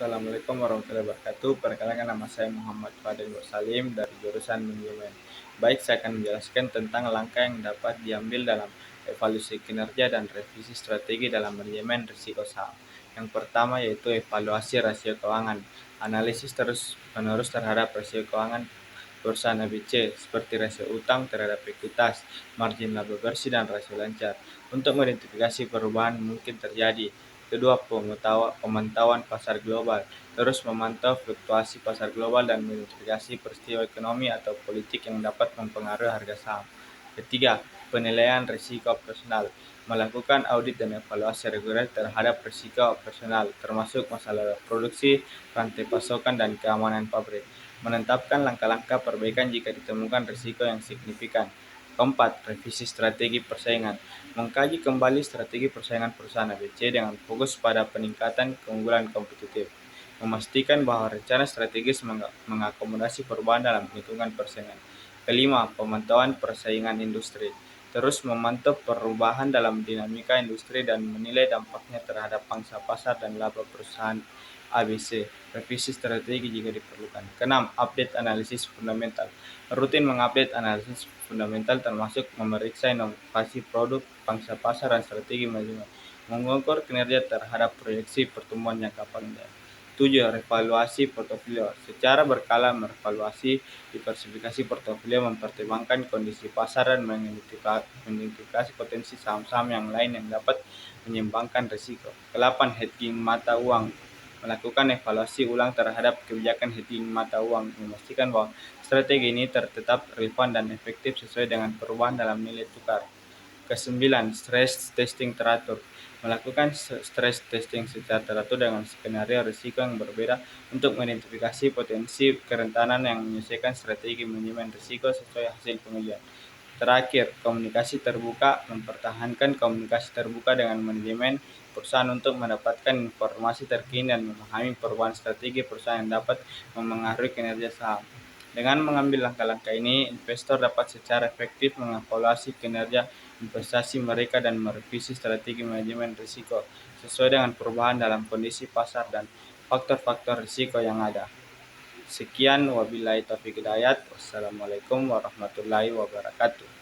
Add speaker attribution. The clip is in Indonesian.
Speaker 1: Assalamualaikum warahmatullahi wabarakatuh. Perkenalkan, nama saya Muhammad Fadil Nur Salim dari jurusan Manajemen. Baik, saya akan menjelaskan tentang langkah yang dapat diambil dalam evaluasi kinerja dan revisi strategi dalam manajemen risiko saham. Yang pertama yaitu evaluasi rasio keuangan. Analisis terus-menerus terhadap rasio keuangan perusahaan ABC seperti rasio utang terhadap ekuitas, margin laba bersih, dan rasio lancar untuk mengidentifikasi perubahan mungkin terjadi. Kedua, pemantauan pasar global. Terus memantau fluktuasi pasar global dan mengidentifikasi peristiwa ekonomi atau politik yang dapat mempengaruhi harga saham. Ketiga, penilaian risiko operasional. Melakukan audit dan evaluasi reguler terhadap risiko operasional, termasuk masalah produksi, rantai pasokan, dan keamanan pabrik. Menetapkan langkah-langkah perbaikan jika ditemukan risiko yang signifikan. Keempat, revisi strategi persaingan. Mengkaji kembali strategi persaingan perusahaan ABC dengan fokus pada peningkatan keunggulan kompetitif. Memastikan bahwa rencana strategis mengakomodasi perubahan dalam lingkungan persaingan. Kelima, pemantauan persaingan industri. Terus memantau perubahan dalam dinamika industri dan menilai dampaknya terhadap pangsa pasar dan laba perusahaan ABC. Revisi strategi jika diperlukan. Keenam, update analisis fundamental. Rutin mengupdate analisis fundamental termasuk memeriksa inovasi produk, pangsa pasar, dan strategi manajemen. Mengukur kinerja terhadap proyeksi pertumbuhan jangka panjang. 7. Revaluasi portofolio. Secara berkala merevaluasi diversifikasi portofolio, mempertimbangkan kondisi pasar, dan mengidentifikasi potensi saham-saham yang lain yang dapat menyeimbangkan risiko. 8. Hedging mata uang. Melakukan evaluasi ulang terhadap kebijakan hedging mata uang, memastikan bahwa strategi ini tetap relevan dan efektif sesuai dengan perubahan dalam nilai tukar. Kesembilan, stress testing teratur. Melakukan stress testing secara teratur dengan skenario risiko yang berbeda untuk mengidentifikasi potensi kerentanan yang menyesuaikan strategi manajemen risiko sesuai hasil pengujian. Terakhir, komunikasi terbuka. Mempertahankan komunikasi terbuka dengan manajemen perusahaan untuk mendapatkan informasi terkini dan memahami perubahan strategi perusahaan yang dapat memengaruhi kinerja saham. Dengan mengambil langkah-langkah ini, investor dapat secara efektif mengevaluasi kinerja investasi mereka dan merevisi strategi manajemen risiko sesuai dengan perubahan dalam kondisi pasar dan faktor-faktor risiko yang ada. Sekian, wabillahi taufiq hidayat. Wassalamualaikum warahmatullahi wabarakatuh.